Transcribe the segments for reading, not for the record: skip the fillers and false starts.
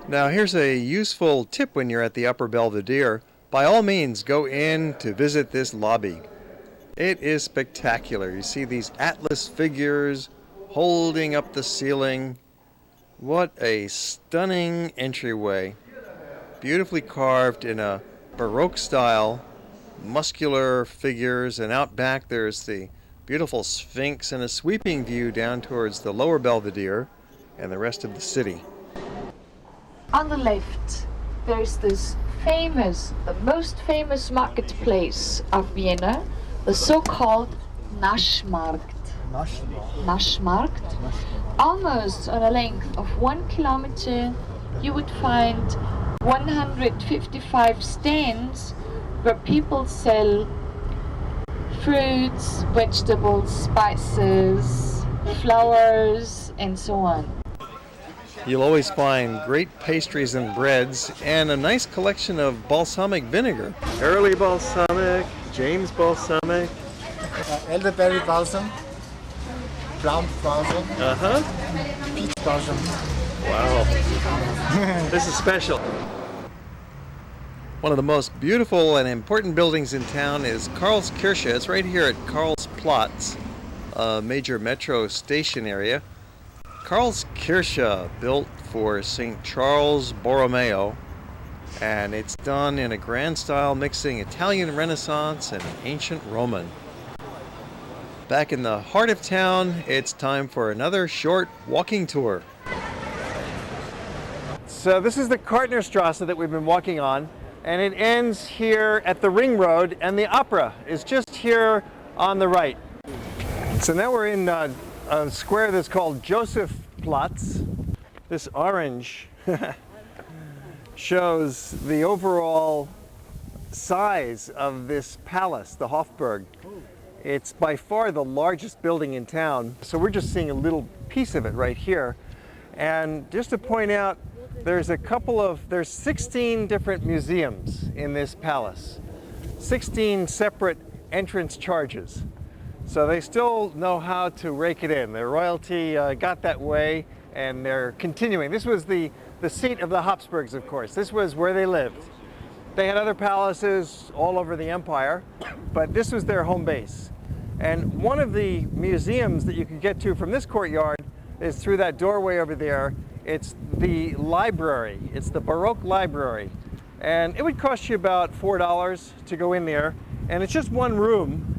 Now here's a useful tip when you're at the Upper Belvedere. By all means, go in to visit this lobby. It is spectacular. You see these Atlas figures holding up the ceiling. What a stunning entryway. Beautifully carved in a Baroque style, muscular figures, and out back there's the beautiful Sphinx and a sweeping view down towards the lower Belvedere and the rest of the city. On the left, there's this the most famous marketplace of Vienna, the so-called Naschmarkt. Naschmarkt. Almost on a length of 1 kilometer, you would find 155 stands where people sell fruits, vegetables, spices, flowers, and so on. You'll always find great pastries and breads and a nice collection of balsamic vinegar. Early balsamic, James balsamic. Elderberry balsam, plum balsam, peach balsam. Wow, this is special. One of the most beautiful and important buildings in town is Karlskirche. It's right here at Karlsplatz, a major metro station area. Karlskirche, built for St. Charles Borromeo, and it's done in a grand style mixing Italian Renaissance and ancient Roman. Back in the heart of town, it's time for another short walking tour. So this is the Kartnerstrasse that we've been walking on, and it ends here at the Ring Road, and the opera is just here on the right. So now we're in a square that's called Josephplatz. This orange shows the overall size of this palace, the Hofburg. It's by far the largest building in town, so we're just seeing a little piece of it right here. And just to point out, there's 16 different museums in this palace, 16 separate entrance charges. So they still know how to rake it in. Their royalty got that way, and they're continuing. This was the seat of the Habsburgs, of course. This was where they lived. They had other palaces all over the empire, but this was their home base. And one of the museums that you can get to from this courtyard is through that doorway over there. It's the library. It's the Baroque library. And it would cost you about $4 to go in there. And it's just one room.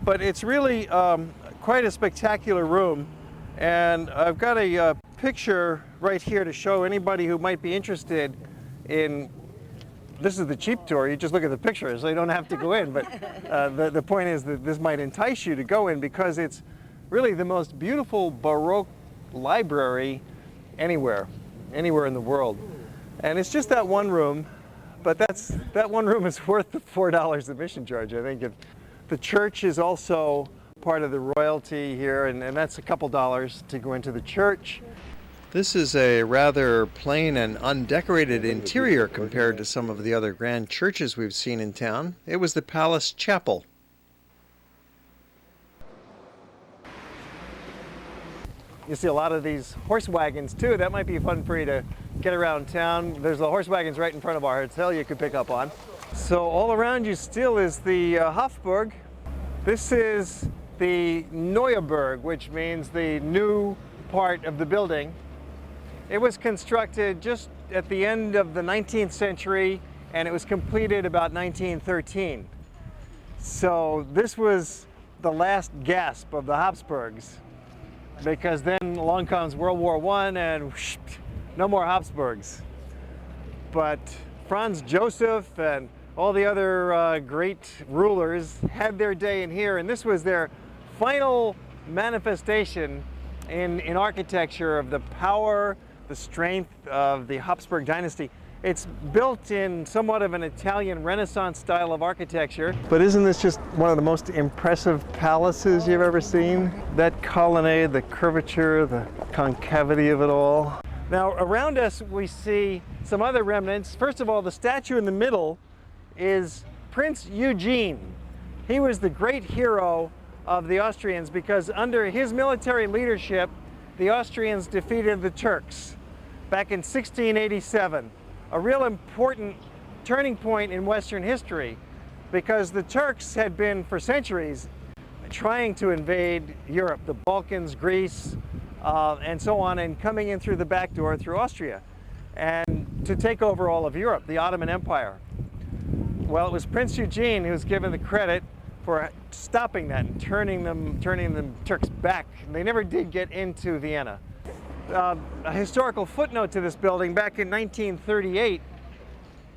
But it's really quite a spectacular room, and I've got a picture right here to show anybody who might be interested in. This is the cheap tour. You just look at the picture, so you don't have to go in. But the point is that this might entice you to go in because it's really the most beautiful Baroque library anywhere in the world. And it's just that one room, but that one room is worth the $4 admission charge, I think. The church is also part of the royalty here, and that's a couple dollars to go into the church. This is a rather plain and undecorated interior compared to some of the other grand churches we've seen in town. It was the palace chapel. You see a lot of these horse wagons too. That might be fun for you to get around town. There's the horse wagons right in front of our hotel you could pick up on. So all around you still is the Hofburg. This is the Neueburg, which means the new part of the building. It was constructed just at the end of the 19th century, and it was completed about 1913. So this was the last gasp of the Habsburgs, because then along comes World War I and whoosh, no more Habsburgs. But Franz Joseph and all the other great rulers had their day in here, and this was their final manifestation in architecture of the power, the strength of the Habsburg dynasty. It's built in somewhat of an Italian Renaissance style of architecture. But isn't this just one of the most impressive palaces you've ever seen? That colonnade, the curvature, the concavity of it all. Now around us we see some other remnants. First of all, the statue in the middle is Prince Eugene. He was the great hero of the Austrians because under his military leadership, the Austrians defeated the Turks. back in 1687, a real important turning point in Western history, because the Turks had been for centuries trying to invade Europe, the Balkans, Greece, and so on, and coming in through the back door through Austria, and to take over all of Europe, the Ottoman Empire. Well, it was Prince Eugene who was given the credit for stopping that and turning the Turks back. They never did get into Vienna. A historical footnote to this building: back in 1938,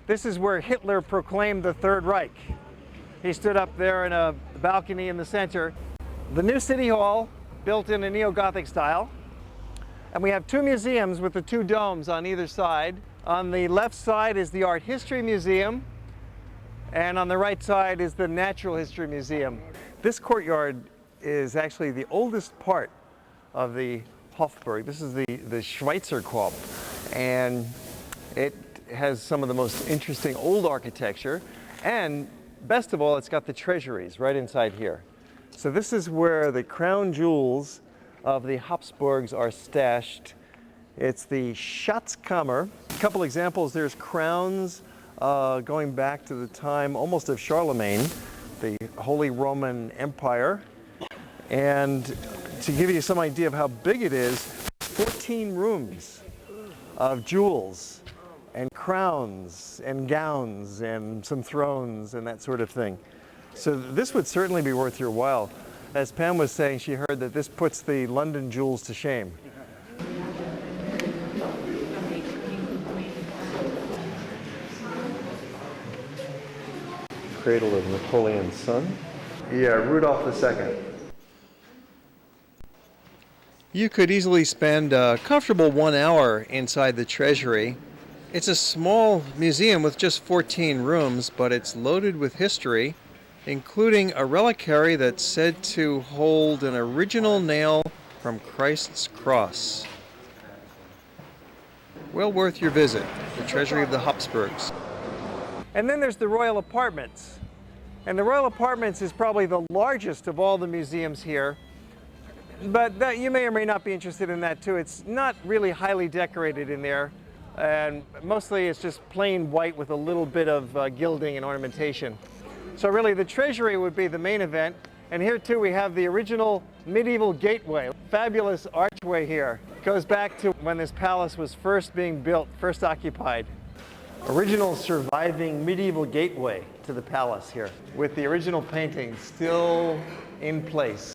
this is where Hitler proclaimed the Third Reich. He stood up there in a balcony in the center. The new City Hall, built in a neo-Gothic style. And we have two museums with the two domes on either side. On the left side is the Art History Museum, and on the right side is the Natural History Museum. This courtyard is actually the oldest part of the Hofburg. This is the Schweizerkorb, and it has some of the most interesting old architecture, and best of all, it's got the treasuries right inside here. So this is where the crown jewels of the Habsburgs are stashed. It's the Schatzkammer. A couple examples: there's crowns going back to the time almost of Charlemagne, the Holy Roman Empire. And to give you some idea of how big it is, 14 rooms of jewels and crowns and gowns and some thrones and that sort of thing. So this would certainly be worth your while. As Pam was saying, she heard that this puts the London jewels to shame. Cradle of Napoleon's son. Yeah, Rudolph II. You could easily spend a comfortable 1 hour inside the treasury. It's a small museum with just 14 rooms, but it's loaded with history, including a reliquary that's said to hold an original nail from Christ's cross. Well worth your visit, the treasury of the Habsburgs. And then there's the Royal Apartments. And the Royal Apartments is probably the largest of all the museums here. But you may or may not be interested in that too. It's not really highly decorated in there. And mostly it's just plain white with a little bit of gilding and ornamentation. So really the treasury would be the main event. And here too we have the original medieval gateway. Fabulous archway here. It goes back to when this palace was first being built, first occupied. Original surviving medieval gateway to the palace here, with the original painting still in place.